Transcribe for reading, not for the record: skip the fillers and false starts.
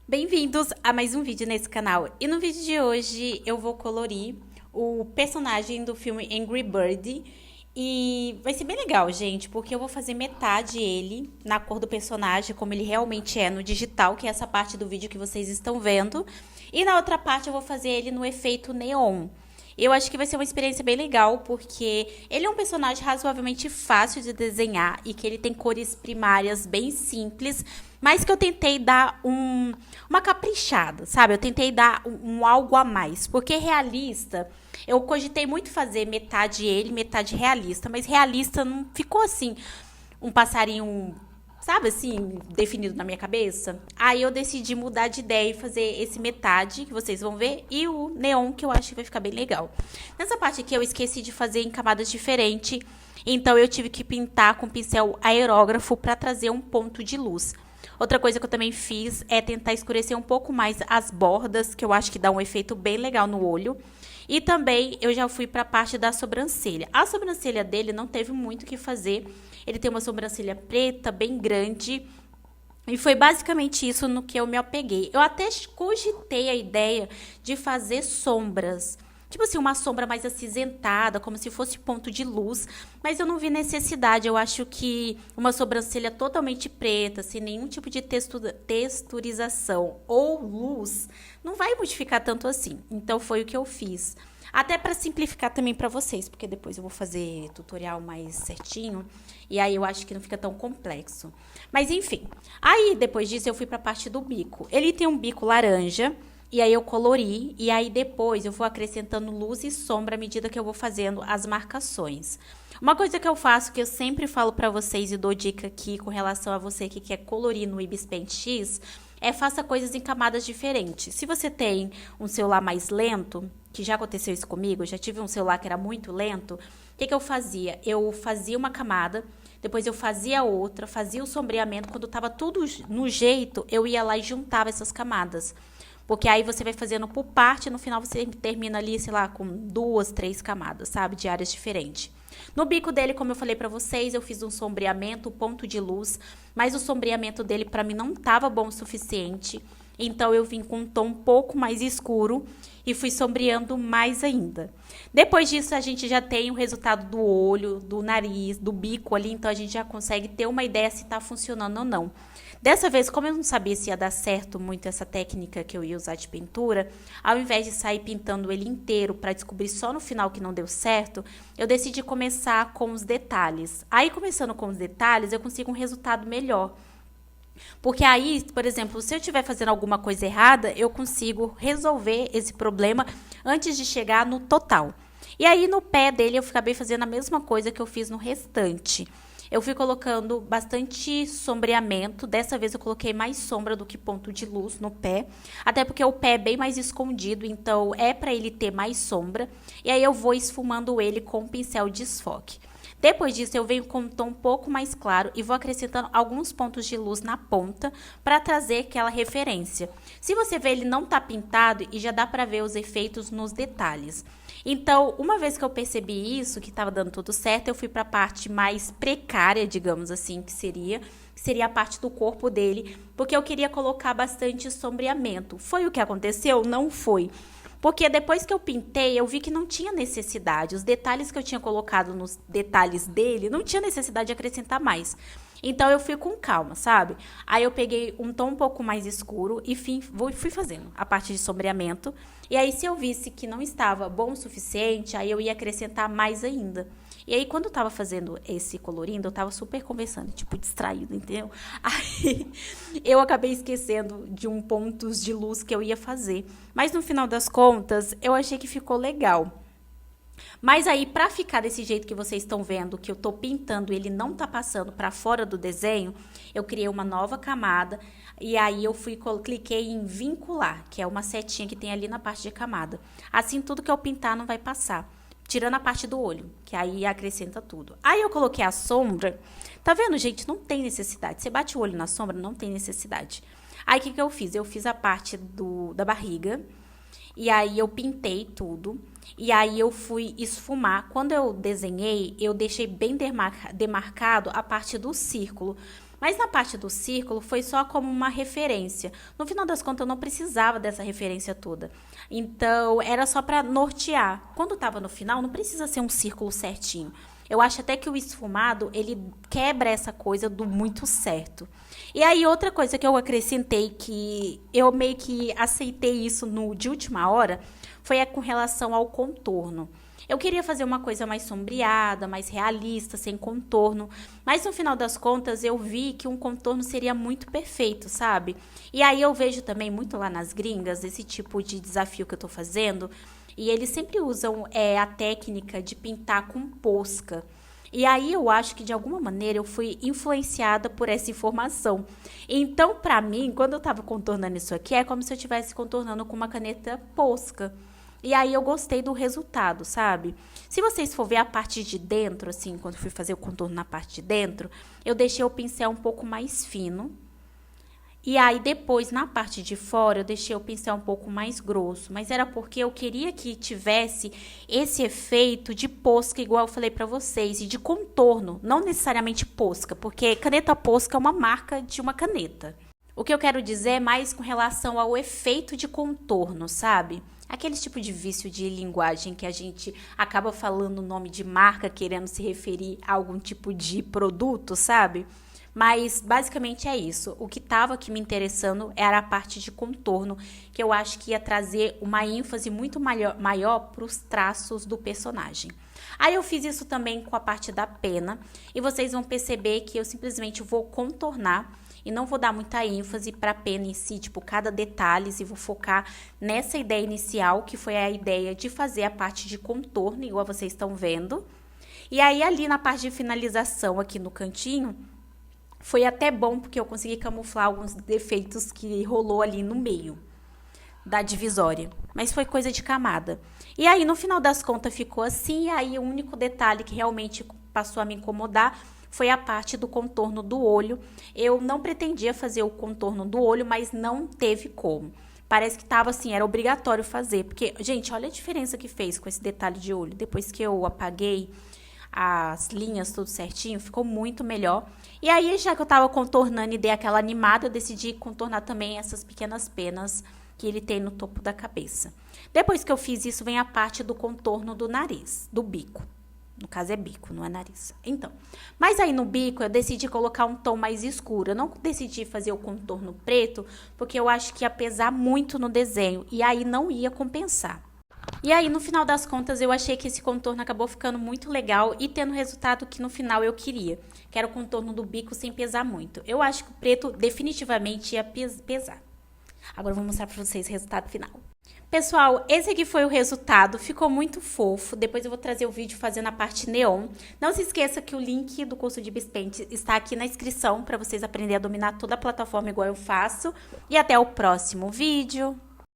Bem-vindos a mais um vídeo nesse canal. E no vídeo de hoje eu vou colorir o personagem do filme Angry Bird. E vai ser bem legal, gente, porque eu vou fazer metade ele na cor do personagem, como ele realmente é no digital, que é essa parte do vídeo que vocês estão vendo. E na outra parte eu vou fazer ele no efeito neon. Eu acho que vai ser uma experiência bem legal, porque ele é um personagem razoavelmente fácil de desenhar e que ele tem cores primárias bem simples, mas que eu tentei dar uma caprichada, sabe? Eu tentei dar um algo a mais, porque realista, eu cogitei muito fazer metade ele, metade realista, mas realista não ficou assim, um passarinho, sabe assim, definido na minha cabeça. Aí eu decidi mudar de ideia e fazer esse metade, que vocês vão ver, e o neon, que eu acho que vai ficar bem legal. Nessa parte aqui eu esqueci de fazer em camadas diferentes, então eu tive que pintar com pincel aerógrafo para trazer um ponto de luz. Outra coisa que eu também fiz é tentar escurecer um pouco mais as bordas, que eu acho que dá um efeito bem legal no olho. E também eu já fui para a parte da sobrancelha. A sobrancelha dele não teve muito o que fazer. Ele tem uma sobrancelha preta, bem grande. E foi basicamente isso no que eu me apeguei. Eu até cogitei a ideia de fazer sombras. Tipo assim, uma sombra mais acinzentada, como se fosse ponto de luz. Mas eu não vi necessidade. Eu acho que uma sobrancelha totalmente preta, sem nenhum tipo de texturização ou luz, não vai modificar tanto assim. Então foi o que eu fiz. Até para simplificar também para vocês, porque depois eu vou fazer tutorial mais certinho. E aí eu acho que não fica tão complexo. Mas enfim. Aí depois disso eu fui para a parte do bico. Ele tem um bico laranja. E aí eu colori, e aí depois eu vou acrescentando luz e sombra à medida que eu vou fazendo as marcações. Uma coisa que eu faço, que eu sempre falo pra vocês e dou dica aqui com relação a você que quer colorir no Ibis Paint X, é faça coisas em camadas diferentes. Se você tem um celular mais lento, que já aconteceu isso comigo, eu já tive um celular que era muito lento, o que eu fazia? Eu fazia uma camada, depois eu fazia outra, fazia o sombreamento, quando estava tudo no jeito, eu ia lá e juntava essas camadas. Porque aí você vai fazendo por parte, no final você termina ali, sei lá, com 2, 3 camadas, sabe? De áreas diferentes. No bico dele, como eu falei pra vocês, eu fiz um sombreamento, ponto de luz, mas o sombreamento dele pra mim não tava bom o suficiente. Então eu vim com um tom um pouco mais escuro e fui sombreando mais ainda. Depois disso a gente já tem o resultado do olho, do nariz, do bico ali, então a gente já consegue ter uma ideia se tá funcionando ou não. Dessa vez, como eu não sabia se ia dar certo muito essa técnica que eu ia usar de pintura, ao invés de sair pintando ele inteiro para descobrir só no final que não deu certo, eu decidi começar com os detalhes. Aí, começando com os detalhes, eu consigo um resultado melhor. Porque aí, por exemplo, se eu estiver fazendo alguma coisa errada, eu consigo resolver esse problema antes de chegar no total. E aí, no pé dele, eu acabei fazendo a mesma coisa que eu fiz no restante. Eu fui colocando bastante sombreamento. Dessa vez eu coloquei mais sombra do que ponto de luz no pé. Até porque o pé é bem mais escondido, então é para ele ter mais sombra. E aí eu vou esfumando ele com um pincel de desfoque. Depois disso, eu venho com um tom um pouco mais claro e vou acrescentando alguns pontos de luz na ponta para trazer aquela referência. Se você ver, ele não tá pintado e já dá para ver os efeitos nos detalhes. Então, uma vez que eu percebi isso, que estava dando tudo certo, eu fui para a parte mais precária, digamos assim, que seria a parte do corpo dele, porque eu queria colocar bastante sombreamento. Foi o que aconteceu? Não foi. Porque depois que eu pintei, eu vi que não tinha necessidade. Os detalhes que eu tinha colocado nos detalhes dele, não tinha necessidade de acrescentar mais. Então eu fui com calma, sabe? Aí eu peguei um tom um pouco mais escuro e fui fazendo a parte de sombreamento. E aí, se eu visse que não estava bom o suficiente, aí eu ia acrescentar mais ainda. E aí, quando eu tava fazendo esse colorindo, eu tava super conversando, tipo, distraído, entendeu? Aí, eu acabei esquecendo de um pontos de luz que eu ia fazer. Mas, no final das contas, eu achei que ficou legal. Mas aí, pra ficar desse jeito que vocês estão vendo, que eu tô pintando e ele não tá passando pra fora do desenho, eu criei uma nova camada e aí eu cliquei em vincular, que é uma setinha que tem ali na parte de camada. Assim, tudo que eu pintar não vai passar. Tirando a parte do olho, que aí acrescenta tudo. Aí eu coloquei a sombra. Tá vendo, gente? Não tem necessidade. Você bate o olho na sombra, não tem necessidade. Aí, o que eu fiz? Eu fiz a parte da barriga. E aí, eu pintei tudo. E aí, eu fui esfumar. Quando eu desenhei, eu deixei bem demarcado a parte do círculo. Mas na parte do círculo foi só como uma referência. No final das contas, eu não precisava dessa referência toda. Então, era só para nortear. Quando estava no final, não precisa ser um círculo certinho. Eu acho até que o esfumado, ele quebra essa coisa do muito certo. E aí, outra coisa que eu acrescentei, que eu meio que aceitei isso de última hora, foi com relação ao contorno. Eu queria fazer uma coisa mais sombreada, mais realista, sem contorno. Mas no final das contas, eu vi que um contorno seria muito perfeito, sabe? E aí eu vejo também muito lá nas gringas, esse tipo de desafio que eu tô fazendo. E eles sempre usam a técnica de pintar com posca. E aí eu acho que de alguma maneira eu fui influenciada por essa informação. Então, pra mim, quando eu tava contornando isso aqui, é como se eu estivesse contornando com uma caneta posca. E aí eu gostei do resultado, sabe? Se vocês for ver a parte de dentro, assim, quando eu fui fazer o contorno na parte de dentro, eu deixei o pincel um pouco mais fino. E aí depois, na parte de fora, eu deixei o pincel um pouco mais grosso. Mas era porque eu queria que tivesse esse efeito de posca, igual eu falei pra vocês, e de contorno, não necessariamente posca, porque caneta posca é uma marca de uma caneta. O que eu quero dizer é mais com relação ao efeito de contorno, sabe? Aquele tipo de vício de linguagem que a gente acaba falando o nome de marca querendo se referir a algum tipo de produto, sabe? Mas basicamente é isso. O que estava aqui me interessando era a parte de contorno, que eu acho que ia trazer uma ênfase muito maior para os traços do personagem. Aí eu fiz isso também com a parte da pena, e vocês vão perceber que eu simplesmente vou contornar e não vou dar muita ênfase para a pena em si, tipo, cada detalhe, e vou focar nessa ideia inicial, que foi a ideia de fazer a parte de contorno, igual vocês estão vendo. E aí, ali na parte de finalização, aqui no cantinho, foi até bom, porque eu consegui camuflar alguns defeitos que rolou ali no meio da divisória. Mas foi coisa de camada. E aí, no final das contas, ficou assim, e aí o único detalhe que realmente passou a me incomodar foi a parte do contorno do olho. Eu não pretendia fazer o contorno do olho, mas não teve como. Parece que tava assim, era obrigatório fazer. Porque, gente, olha a diferença que fez com esse detalhe de olho. Depois que eu apaguei as linhas tudo certinho, ficou muito melhor. E aí, já que eu tava contornando e dei aquela animada, eu decidi contornar também essas pequenas penas que ele tem no topo da cabeça. Depois que eu fiz isso, vem a parte do contorno do nariz, do bico. No caso é bico, não é nariz. Então, mas aí no bico eu decidi colocar um tom mais escuro. Eu não decidi fazer o contorno preto, porque eu acho que ia pesar muito no desenho e aí não ia compensar. E aí, no final das contas, eu achei que esse contorno acabou ficando muito legal e tendo o resultado que no final eu queria, que era o contorno do bico sem pesar muito. Eu acho que o preto definitivamente ia pesar. Agora eu vou mostrar pra vocês o resultado final. Pessoal, esse aqui foi o resultado, ficou muito fofo. Depois eu vou trazer o vídeo fazendo a parte neon. Não se esqueça que o link do curso de Bispaint está aqui na descrição para vocês aprenderem a dominar toda a plataforma igual eu faço. E até o próximo vídeo.